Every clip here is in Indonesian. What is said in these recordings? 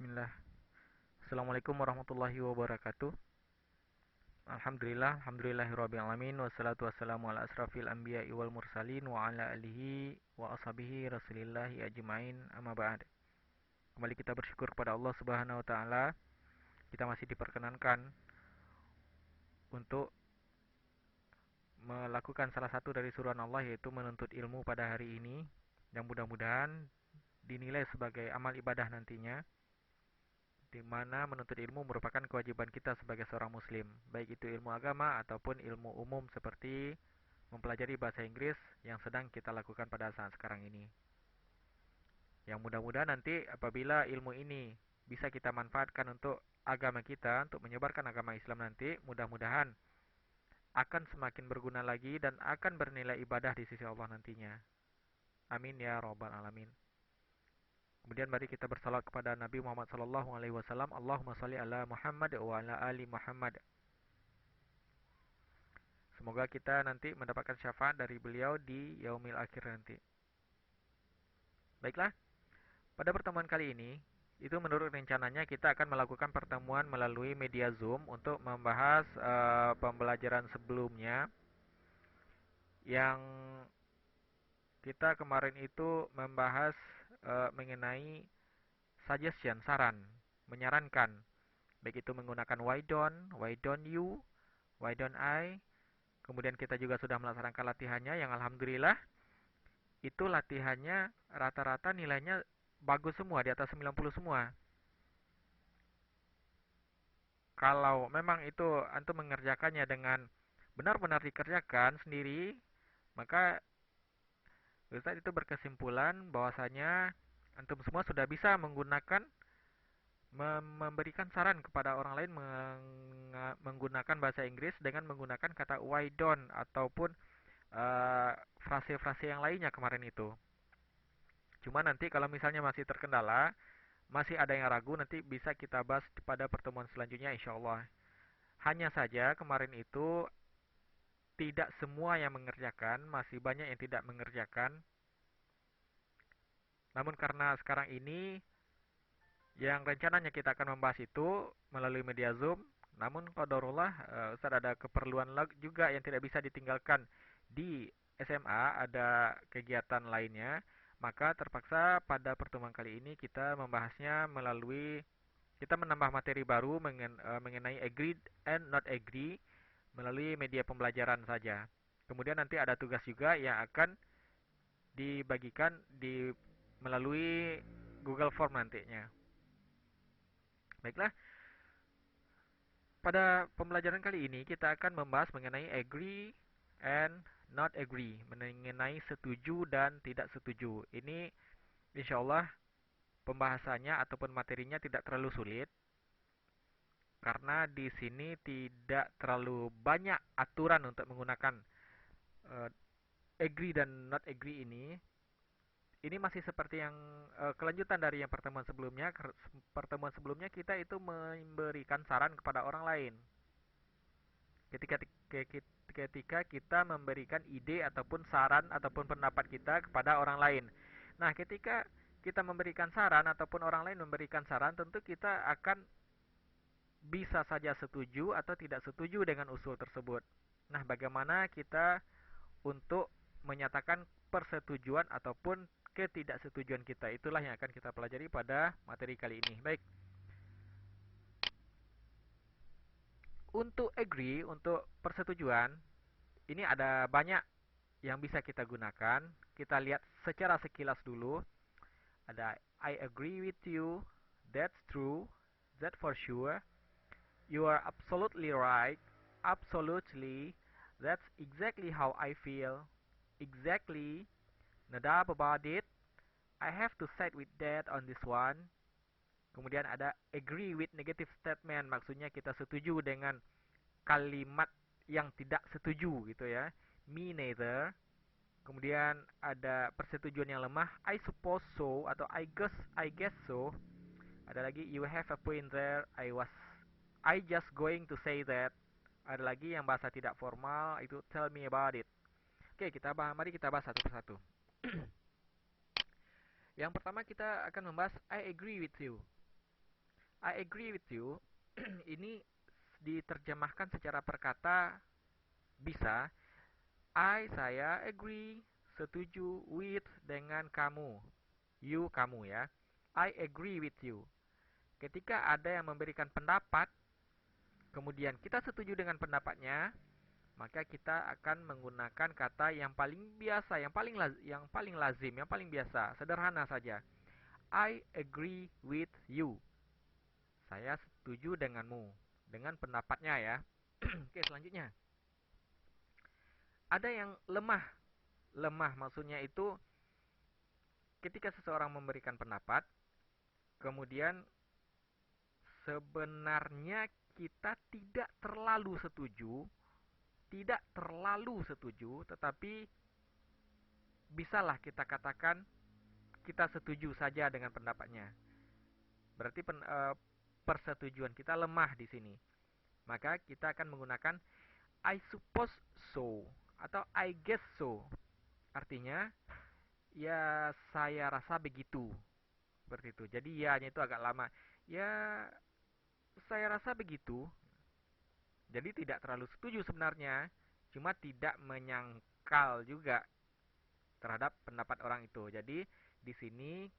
Bismillah. Assalamualaikum warahmatullahi wabarakatuh. Alhamdulillahirabbil alamin wassalatu wassalamu ala asrafil anbiya'i wal mursalin wa ala alihi wa ashabihi rasulillahi ajmain amma ba'd. Kembali kita bersyukur kepada Allah Subhanahu wa taala. Kita masih diperkenankan untuk melakukan salah satu dari suruhan Allah, yaitu menuntut ilmu pada hari ini, yang mudah-mudahan dinilai sebagai amal ibadah nantinya, di mana menuntut ilmu merupakan kewajiban kita sebagai seorang muslim, baik itu ilmu agama ataupun ilmu umum seperti mempelajari bahasa Inggris yang sedang kita lakukan pada saat sekarang ini. Yang mudah-mudahan nanti apabila ilmu ini bisa kita manfaatkan untuk agama kita, untuk menyebarkan agama Islam nanti, mudah-mudahan akan semakin berguna lagi dan akan bernilai ibadah di sisi Allah nantinya. Amin ya rabbal alamin. Kemudian mari kita bersalat kepada Nabi Muhammad SAW. Allahumma salli ala Muhammad wa ala ali Muhammad. Semoga kita nanti mendapatkan syafaat dari beliau di yaumil akhir nanti. Baiklah, pada pertemuan kali ini, itu menurut rencananya kita akan melakukan pertemuan melalui media Zoom untuk membahas pembelajaran sebelumnya yang kita kemarin itu membahas mengenai suggestion, saran, menyarankan, baik itu menggunakan why don't you, why don't I. Kemudian kita juga sudah melaksanakan latihannya yang alhamdulillah itu latihannya rata-rata nilainya bagus semua, di atas 90 semua. Kalau memang itu antum mengerjakannya dengan benar-benar dikerjakan sendiri, maka Ustaz itu berkesimpulan bahwasanya antum semua sudah bisa menggunakan memberikan saran kepada orang lain menggunakan bahasa Inggris dengan menggunakan kata why don't ataupun frase-frase yang lainnya kemarin itu. Cuma nanti kalau misalnya masih terkendala, masih ada yang ragu, nanti bisa kita bahas pada pertemuan selanjutnya insya Allah. Hanya saja kemarin itu tidak semua yang mengerjakan, masih banyak yang tidak mengerjakan. Namun karena sekarang ini yang rencananya kita akan membahas itu melalui media Zoom, namun qadarullah Ustaz ada keperluan juga yang tidak bisa ditinggalkan di SMA, ada kegiatan lainnya, maka terpaksa pada pertemuan kali ini kita membahasnya melalui kita menambah materi baru mengenai agreed and not agree melalui media pembelajaran saja. Kemudian nanti ada tugas juga yang akan dibagikan melalui Google Form nantinya. Baiklah, pada pembelajaran kali ini kita akan membahas mengenai agree and not agree, mengenai setuju dan tidak setuju. Ini insya Allah pembahasannya ataupun materinya tidak terlalu sulit, karena di sini tidak terlalu banyak aturan untuk menggunakan uh, agree dan not agree ini. Ini masih seperti yang kelanjutan dari yang pertemuan sebelumnya. Pertemuan sebelumnya kita itu memberikan saran kepada orang lain. Ketika ketika kita memberikan ide ataupun saran ataupun pendapat kita kepada orang lain. Nah, ketika kita memberikan saran ataupun orang lain memberikan saran, tentu kita akan bisa saja setuju atau tidak setuju dengan usul tersebut. Nah, bagaimana kita untuk menyatakan persetujuan ataupun ketidaksetujuan kita? Itulah yang akan kita pelajari pada materi kali ini. Baik. Untuk agree, untuk persetujuan, ini ada banyak yang bisa kita gunakan. Kita lihat secara sekilas dulu. Ada I agree with you, that's true, that for sure, you are absolutely right, absolutely, that's exactly how I feel, exactly, no doubt about it, I have to side with that on this one. Kemudian ada agree with negative statement, maksudnya kita setuju dengan kalimat yang tidak setuju gitu ya. Me neither. Kemudian ada persetujuan yang lemah, I suppose so atau I guess so. Ada lagi you have a point there, I just going to say that. Ada lagi yang bahasa tidak formal, itu tell me about it. Oke, mari kita bahas satu persatu. Yang pertama kita akan membahas I agree with you. I agree with you. Ini diterjemahkan secara perkata bisa. Saya agree, setuju with dengan kamu. You, kamu ya. I agree with you. Ketika ada yang memberikan pendapat, kemudian kita setuju dengan pendapatnya, maka kita akan menggunakan kata yang paling biasa, yang paling lazim, yang paling biasa, sederhana saja. I agree with you. Saya setuju denganmu, dengan pendapatnya ya. Oke, selanjutnya. Ada yang lemah. Lemah maksudnya itu ketika seseorang memberikan pendapat, kemudian sebenarnya kita tidak terlalu setuju, tetapi bisalah kita katakan kita setuju saja dengan pendapatnya. Berarti persetujuan kita lemah di sini. Maka kita akan menggunakan I suppose so atau I guess so. Artinya ya saya rasa begitu. Seperti itu. Jadi ya-nya itu agak lama. Ya saya rasa begitu. Jadi tidak terlalu setuju sebenarnya, cuma tidak menyangkal juga terhadap pendapat orang itu. Jadi di sini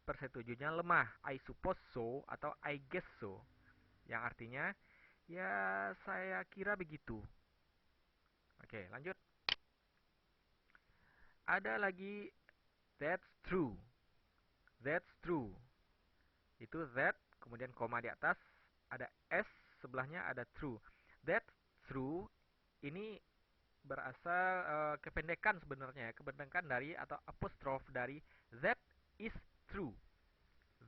persetujuannya lemah. I suppose so atau I guess so. Yang artinya ya saya kira begitu. Oke, lanjut. Ada lagi that's true. That's true. Itu that, kemudian koma di atas, ada s, sebelahnya ada true. That's true ini berasal kependekan sebenarnya, kependekan dari atau apostrof dari that is true.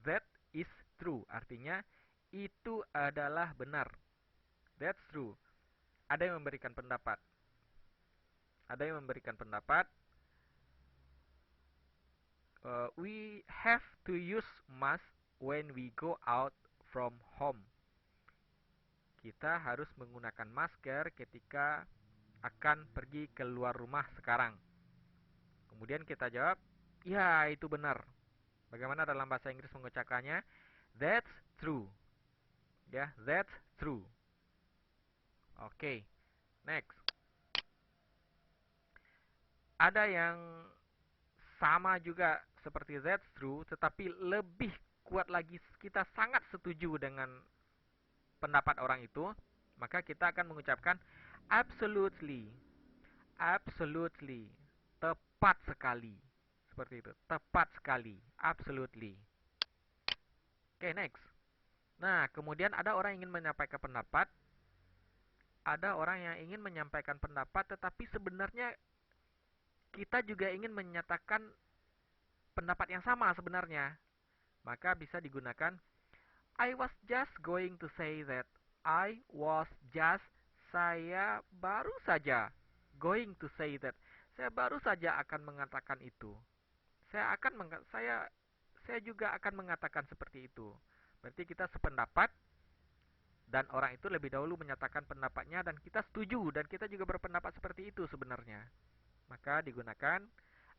That is true artinya itu adalah benar. That's true. Ada yang memberikan pendapat. Ada yang memberikan pendapat. We have to use mask when we go out from home. Kita harus menggunakan masker ketika akan pergi keluar rumah sekarang. Kemudian kita jawab, ya itu benar. Bagaimana dalam bahasa Inggris mengucapkannya? That's true. Ya, that's true. Oke, next. Ada yang sama juga seperti that's true, tetapi lebih kuat lagi, kita sangat setuju dengan pendapat orang itu, maka kita akan mengucapkan absolutely. Absolutely. Tepat sekali. Seperti itu. Tepat sekali. Absolutely. Oke, next. Nah, kemudian ada orang yang ingin menyampaikan pendapat. Ada orang yang ingin menyampaikan pendapat, tetapi sebenarnya kita juga ingin menyatakan pendapat yang sama sebenarnya. Maka bisa digunakan I was just going to say that. I was just, saya baru saja going to say that. Saya baru saja akan mengatakan itu. Saya juga akan mengatakan seperti itu. Berarti kita sependapat dan orang itu lebih dahulu menyatakan pendapatnya dan kita setuju dan kita juga berpendapat seperti itu sebenarnya. Maka digunakan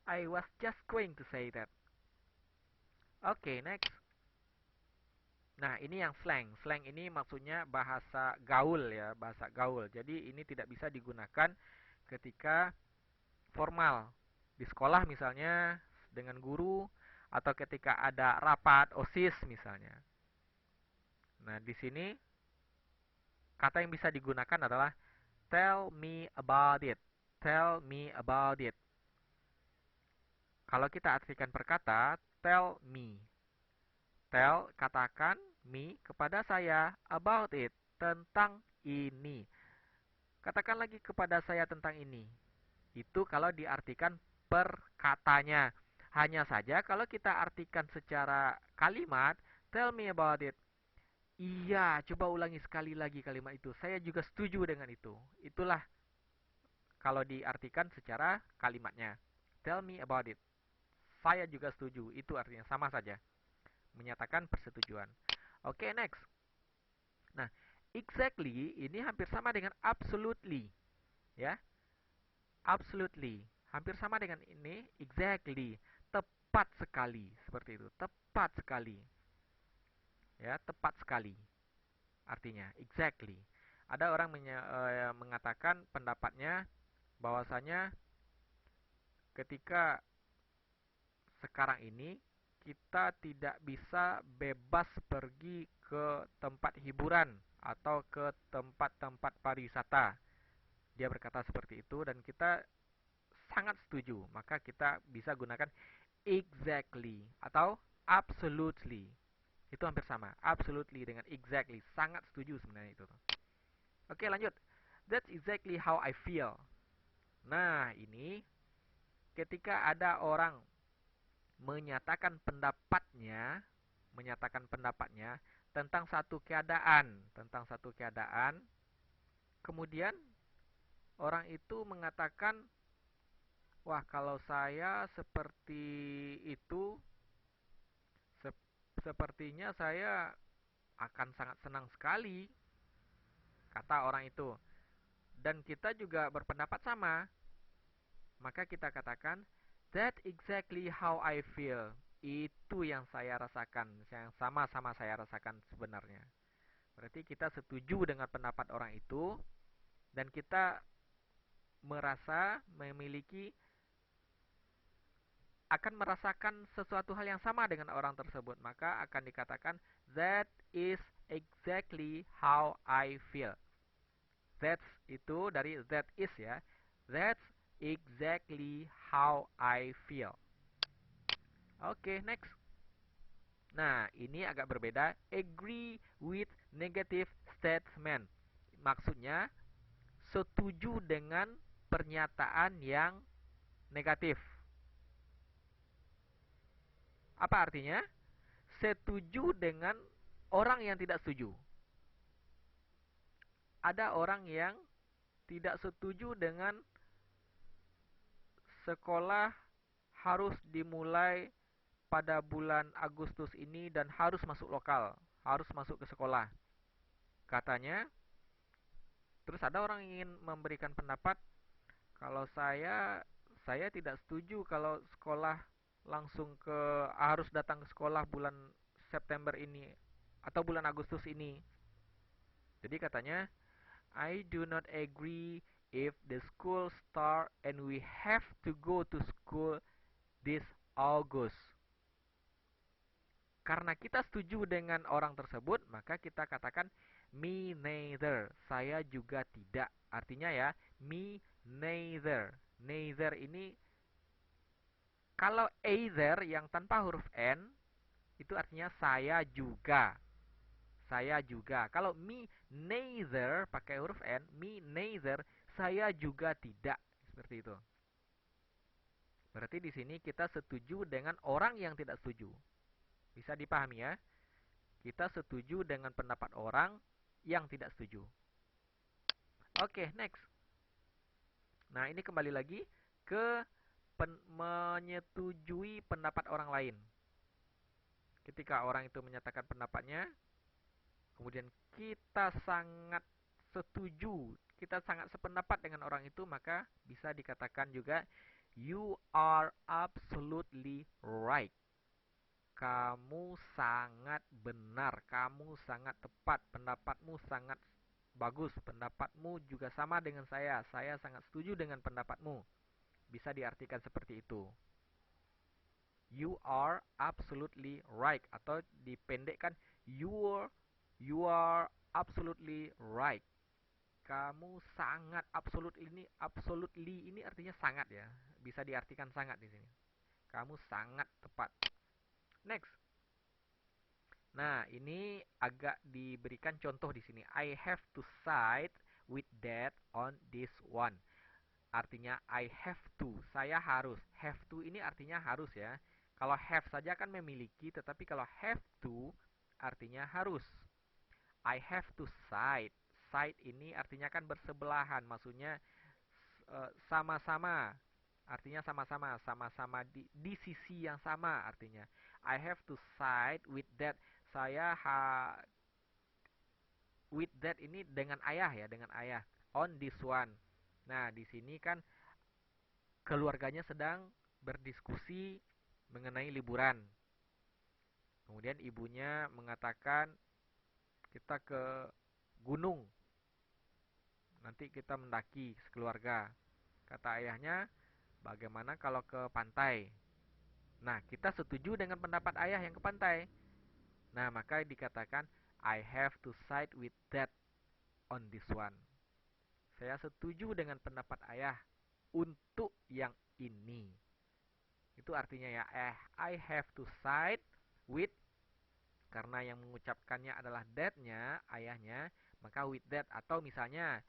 I was just going to say that. Oke, next. Nah, ini yang slang. Slang ini maksudnya bahasa gaul ya, bahasa gaul. Jadi ini tidak bisa digunakan ketika formal. Di sekolah misalnya dengan guru atau ketika ada rapat OSIS misalnya. Nah, di sini kata yang bisa digunakan adalah tell me about it. Tell me about it. Kalau kita artikan perkata, tell me. Tell, katakan, me, kepada saya, about it, tentang ini. Katakan lagi kepada saya tentang ini. Itu kalau diartikan perkatanya. Hanya saja kalau kita artikan secara kalimat, tell me about it. Iya, coba ulangi sekali lagi kalimat itu. Saya juga setuju dengan itu. Itulah kalau diartikan secara kalimatnya. Tell me about it. Saya juga setuju. Itu artinya sama saja. Menyatakan persetujuan. Oke, next. Nah, exactly ini hampir sama dengan absolutely. Ya. Absolutely. Hampir sama dengan ini, exactly. Tepat sekali. Seperti itu. Tepat sekali. Ya, tepat sekali. Artinya exactly. Ada orang mengatakan pendapatnya bahwasanya ketika sekarang ini kita tidak bisa bebas pergi ke tempat hiburan atau ke tempat-tempat pariwisata. Dia berkata seperti itu dan kita sangat setuju. Maka kita bisa gunakan exactly atau absolutely. Itu hampir sama. Absolutely dengan exactly. Sangat setuju sebenarnya itu. Oke, lanjut. That's exactly how I feel. Nah, ini ketika ada orang menyatakan pendapatnya tentang satu keadaan, kemudian orang itu mengatakan, wah kalau saya seperti itu, sepertinya saya akan sangat senang sekali, kata orang itu. Dan kita juga berpendapat sama, maka kita katakan, that exactly how I feel. Itu yang saya rasakan, yang sama-sama saya rasakan sebenarnya. Berarti kita setuju dengan pendapat orang itu, dan kita merasa memiliki akan merasakan sesuatu hal yang sama dengan orang tersebut, maka akan dikatakan that is exactly how I feel. That's itu dari that is ya. That's exactly how I feel. Oke, next. Nah, ini agak berbeda. Agree with negative statement. Maksudnya setuju dengan pernyataan yang negatif. Apa artinya? Setuju dengan orang yang tidak setuju. Ada orang yang tidak setuju dengan sekolah harus dimulai pada bulan Agustus ini dan harus masuk lokal, harus masuk ke sekolah. Katanya, terus ada orang yang ingin memberikan pendapat, kalau saya tidak setuju kalau sekolah langsung harus datang ke sekolah bulan September ini atau bulan Agustus ini. Jadi katanya, I do not agree if the school start and we have to go to school this August. Karena kita setuju dengan orang tersebut, maka kita katakan me neither. Saya juga tidak. Artinya ya, me neither. Neither ini kalau either yang tanpa huruf N itu artinya saya juga. Saya juga. Kalau me neither pakai huruf N, me neither, saya juga tidak. Seperti itu. Berarti di sini kita setuju dengan orang yang tidak setuju. Bisa dipahami ya? Kita setuju dengan pendapat orang yang tidak setuju. Oke, next. Nah, ini kembali lagi ke menyetujui pendapat orang lain. Ketika orang itu menyatakan pendapatnya, kemudian kita sangat setuju, kita sangat sependapat dengan orang itu, maka bisa dikatakan juga you are absolutely right. Kamu sangat benar, kamu sangat tepat, pendapatmu sangat bagus, pendapatmu juga sama dengan saya sangat setuju dengan pendapatmu. Bisa diartikan seperti itu. You are absolutely right, atau dipendekkan you are absolutely right. Kamu sangat absolutely ini artinya sangat ya. Bisa diartikan sangat di sini. Kamu sangat tepat. Next. Nah, ini agak diberikan contoh di sini. I have to side with dad on this one. Artinya I have to, saya harus. Have to ini artinya harus ya. Kalau have saja kan memiliki, tetapi kalau have to artinya harus. I have to side. Side ini artinya kan bersebelahan, maksudnya sama-sama. Artinya sama-sama, sama-sama di sisi yang sama artinya. I have to side with that. Saya with that ini dengan ayah ya, dengan ayah. On this one. Nah, di sini kan keluarganya sedang berdiskusi mengenai liburan. Kemudian ibunya mengatakan kita ke gunung, nanti kita mendaki sekeluarga. Kata ayahnya, bagaimana kalau ke pantai? Nah, kita setuju dengan pendapat ayah yang ke pantai. Nah, maka dikatakan I have to side with that on this one. Saya setuju dengan pendapat ayah untuk yang ini. Itu artinya ya, I have to side with, karena yang mengucapkannya adalah that-nya, ayahnya, maka with that. Atau misalnya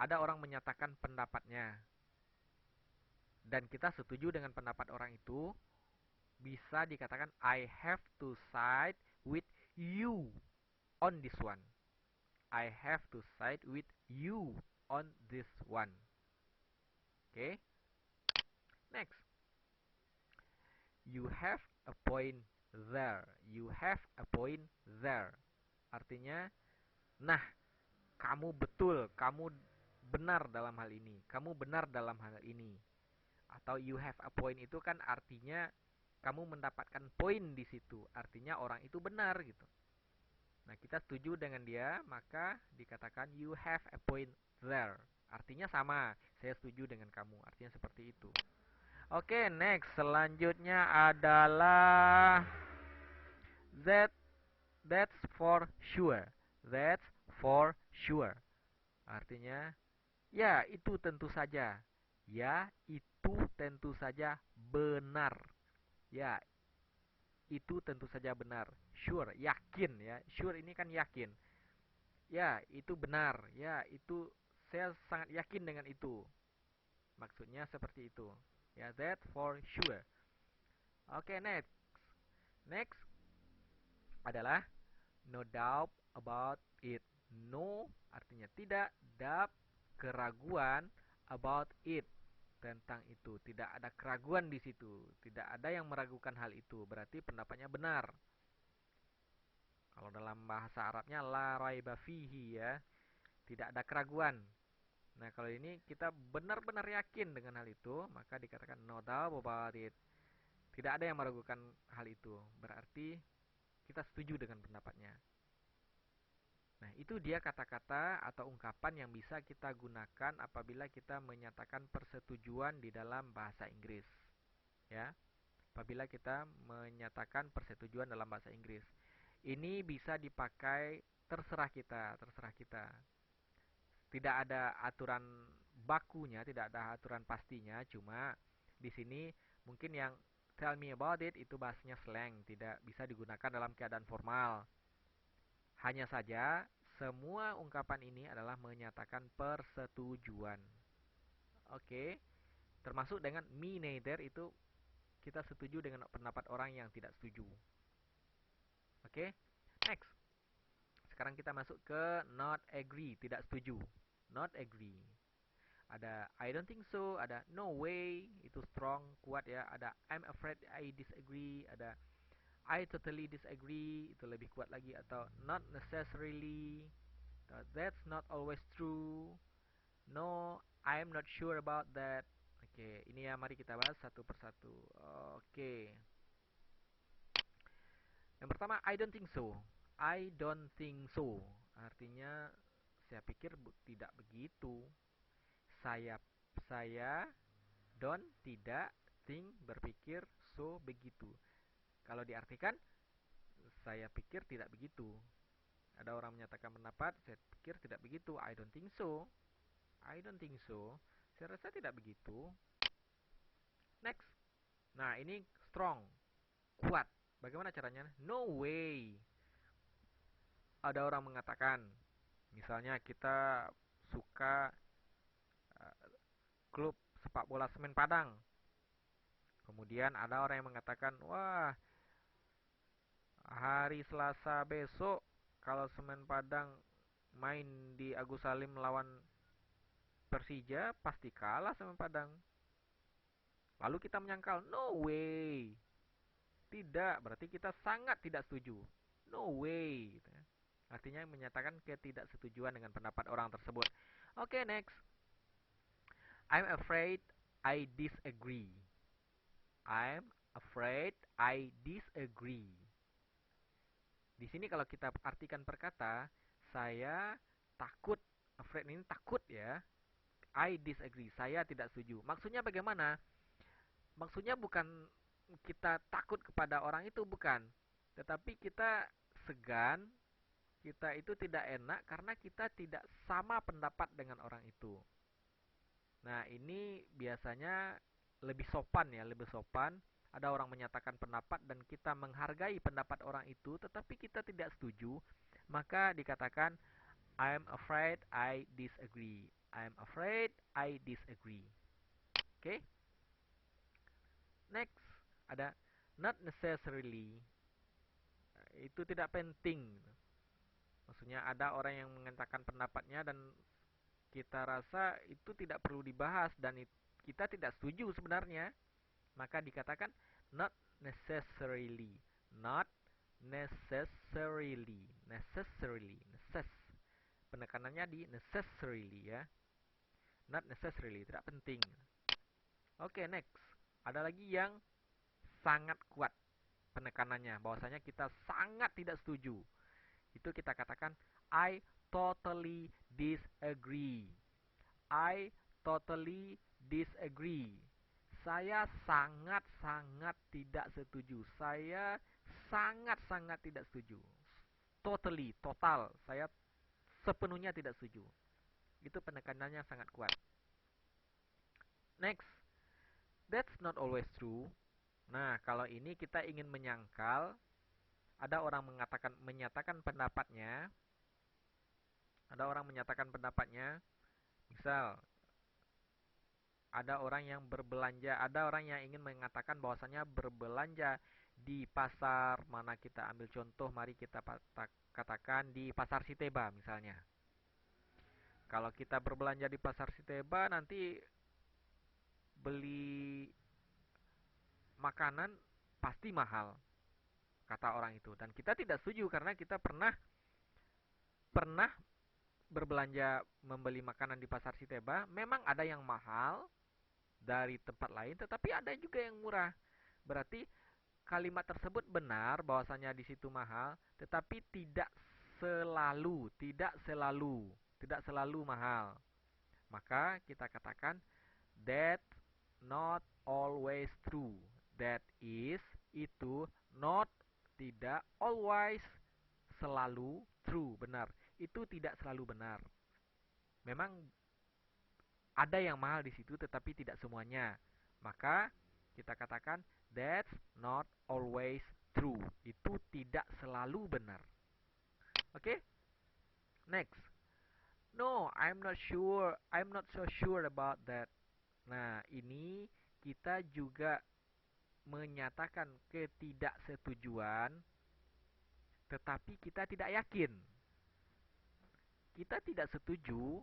ada orang menyatakan pendapatnya dan kita setuju dengan pendapat orang itu, bisa dikatakan I have to side with you on this one. I have to side with you on this one. Okay? Next. You have a point there. You have a point there. Artinya, nah, kamu betul, kamu benar dalam hal ini. Kamu benar dalam hal ini. Atau you have a point itu kan artinya kamu mendapatkan poin di situ. Artinya orang itu benar gitu. Nah, kita setuju dengan dia, maka dikatakan you have a point there. Artinya sama, saya setuju dengan kamu. Artinya seperti itu. Oke, next. Selanjutnya adalah that, that's for sure. That's for sure. Artinya, ya itu tentu saja. Ya itu tentu saja benar. Ya itu tentu saja benar. Sure, yakin ya. Sure ini kan yakin. Ya, itu benar. Ya, itu saya sangat yakin dengan itu. Maksudnya seperti itu. Ya, that for sure. Oke, next. Next adalah no doubt about it. No artinya tidak, doubt keraguan, about it tentang itu. Tidak ada keraguan di situ. Tidak ada yang meragukan hal itu. Berarti pendapatnya benar. Kalau dalam bahasa Arabnya la raiba fihi ya. Tidak ada keraguan. Nah, kalau ini kita benar-benar yakin dengan hal itu, maka dikatakan no doubt about it. Tidak ada yang meragukan hal itu. Berarti kita setuju dengan pendapatnya. Nah, itu dia kata-kata atau ungkapan yang bisa kita gunakan apabila kita menyatakan persetujuan di dalam bahasa Inggris. Ya, apabila kita menyatakan persetujuan dalam bahasa Inggris. Ini bisa dipakai terserah kita, terserah kita. Tidak ada aturan bakunya, tidak ada aturan pastinya, cuma di sini mungkin yang tell me about it itu bahasanya slang, tidak bisa digunakan dalam keadaan formal. Hanya saja semua ungkapan ini adalah menyatakan persetujuan. Oke, termasuk dengan me neither itu kita setuju dengan pendapat orang yang tidak setuju. Oke, next. Sekarang kita masuk ke not agree, tidak setuju. Not agree. Ada I don't think so, ada no way, itu strong, kuat ya. Ada I'm afraid I disagree, ada I totally disagree, itu lebih kuat lagi. Atau not necessarily, that's not always true, no, I'm not sure about that. Oke, ini ya, mari kita bahas satu persatu. Oke. Yang pertama, I don't think so. I don't think so. Artinya saya pikir tidak begitu. Saya don't, tidak, think, berpikir, so, begitu. Kalau diartikan, saya pikir tidak begitu. Ada orang menyatakan pendapat, saya pikir tidak begitu. I don't think so. I don't think so. Saya rasa tidak begitu. Next. Nah, ini strong, kuat. Bagaimana caranya? No way. Ada orang mengatakan, misalnya kita suka klub sepak bola Semen Padang. Kemudian ada orang yang mengatakan, wah, hari Selasa besok kalau Semen Padang main di Agus Salim melawan Persija pasti kalah Semen Padang. Lalu kita menyangkal, no way. Tidak, berarti kita sangat tidak setuju. No way. Artinya menyatakan ketidaksetujuan dengan pendapat orang tersebut. Oke, next. I'm afraid I disagree. I'm afraid, I disagree. Di sini kalau kita artikan per kata, saya takut. Afraid ini takut ya. I disagree, saya tidak setuju. Maksudnya bagaimana? Maksudnya bukan kita takut kepada orang itu, bukan. Tetapi kita segan, kita itu tidak enak karena kita tidak sama pendapat dengan orang itu. Nah, ini biasanya lebih sopan ya, lebih sopan. Ada orang menyatakan pendapat dan kita menghargai pendapat orang itu, tetapi kita tidak setuju, maka dikatakan I'm afraid I disagree. I'm afraid I disagree. Oke? Okay? Next, ada not necessarily. Itu tidak penting. Maksudnya ada orang yang mengatakan pendapatnya dan kita rasa itu tidak perlu dibahas dan kita tidak setuju sebenarnya, maka dikatakan not necessarily. Not necessarily. Necessarily. Penekanannya di necessarily ya. Not necessarily, tidak penting. Oke, next. Ada lagi yang sangat kuat penekanannya, bahwasanya kita sangat tidak setuju. Itu kita katakan I totally disagree. I totally disagree. Saya sangat-sangat tidak setuju. Saya sangat-sangat tidak setuju. Totally, total. Saya sepenuhnya tidak setuju. Itu penekanannya sangat kuat. Next, that's not always true. Nah, kalau ini kita ingin menyangkal, ada orang menyatakan pendapatnya, misal ada orang yang berbelanja, ada orang yang ingin mengatakan bahwasanya berbelanja di pasar, mana kita ambil contoh, mari kita katakan di pasar Siteba misalnya. Kalau kita berbelanja di pasar Siteba, nanti beli makanan pasti mahal, kata orang itu. Dan kita tidak setuju karena kita pernah berbelanja membeli makanan di pasar Siteba, memang ada yang mahal dari tempat lain, tetapi ada juga yang murah. Berarti kalimat tersebut benar bahwasanya di situ mahal, tetapi tidak selalu mahal. Maka kita katakan that not always true. That is, itu, not, tidak, always, selalu, true, benar. Itu tidak selalu benar. Memang ada yang mahal di situ tetapi tidak semuanya. Maka kita katakan that's not always true. Itu tidak selalu benar. Oke? Okay? Next. No, I'm not sure. I'm not so sure about that. Nah, ini kita juga menyatakan ketidaksetujuan tetapi kita tidak yakin. Kita tidak setuju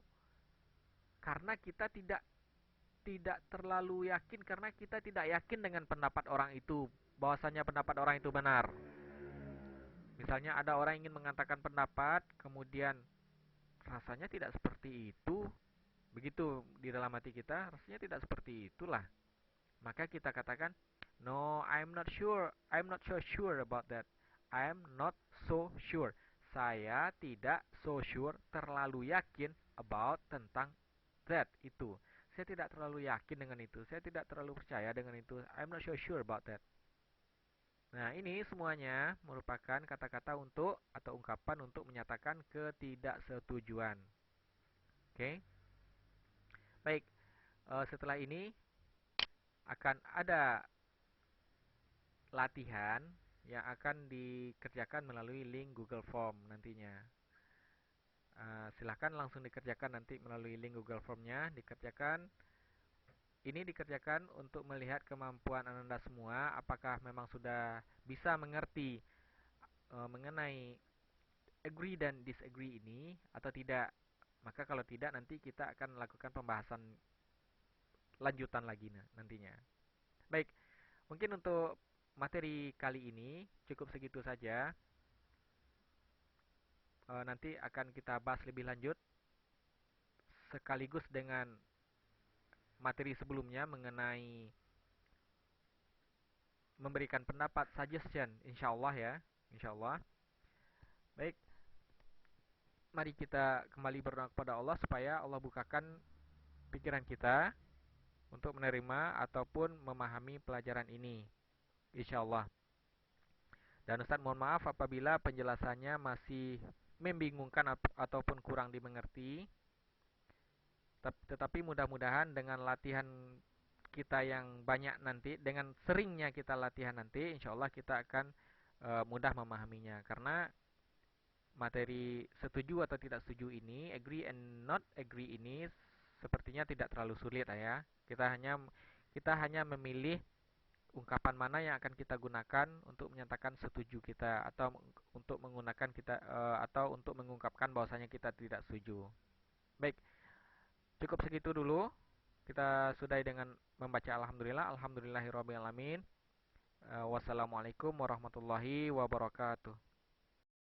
karena kita tidak terlalu yakin, karena kita tidak yakin dengan pendapat orang itu, bahwasanya pendapat orang itu benar. Misalnya ada orang ingin mengatakan pendapat, kemudian rasanya tidak seperti itu, begitu di dalam hati kita, rasanya tidak seperti itulah. Maka kita katakan, no, I'm not sure, I'm not so sure about that. I'm not so sure. Saya tidak so sure, terlalu yakin about, tentang that, itu. Saya tidak terlalu yakin dengan itu. Saya tidak terlalu percaya dengan itu. I'm not so sure about that. Nah, ini semuanya merupakan kata-kata untuk atau ungkapan untuk menyatakan ketidaksetujuan. Oke. Okay? Baik. Setelah ini akan ada latihan yang akan dikerjakan melalui link Google Form nantinya. Silahkan langsung dikerjakan nanti melalui link Google Formnya, dikerjakan. Ini dikerjakan untuk melihat kemampuan Anda semua, apakah memang sudah bisa mengerti mengenai agree dan disagree ini atau tidak. Maka kalau tidak, nanti kita akan melakukan pembahasan lanjutan lagi nantinya. Baik, mungkin untuk materi kali ini cukup segitu saja. Nanti akan kita bahas lebih lanjut sekaligus dengan materi sebelumnya mengenai memberikan pendapat, suggestion, insyaallah ya, insyaallah. Baik, mari kita kembali berdoa kepada Allah supaya Allah bukakan pikiran kita untuk menerima ataupun memahami pelajaran ini, insyaallah. Dan Ustaz mohon maaf apabila penjelasannya masih membingungkan ataupun kurang dimengerti. Tetapi mudah-mudahan dengan latihan kita yang banyak nanti, dengan seringnya kita latihan nanti, insya Allah kita akan mudah memahaminya. Karena materi setuju atau tidak setuju ini, agree and not agree ini, sepertinya tidak terlalu sulit ya. Kita hanya memilih ungkapan mana yang akan kita gunakan untuk menyatakan setuju kita, atau untuk menggunakan kita atau untuk mengungkapkan bahwasanya kita tidak setuju. Baik, cukup segitu dulu. Kita sudahi dengan membaca alhamdulillah, alhamdulillahirabbil alamin. Wassalamualaikum warahmatullahi wabarakatuh.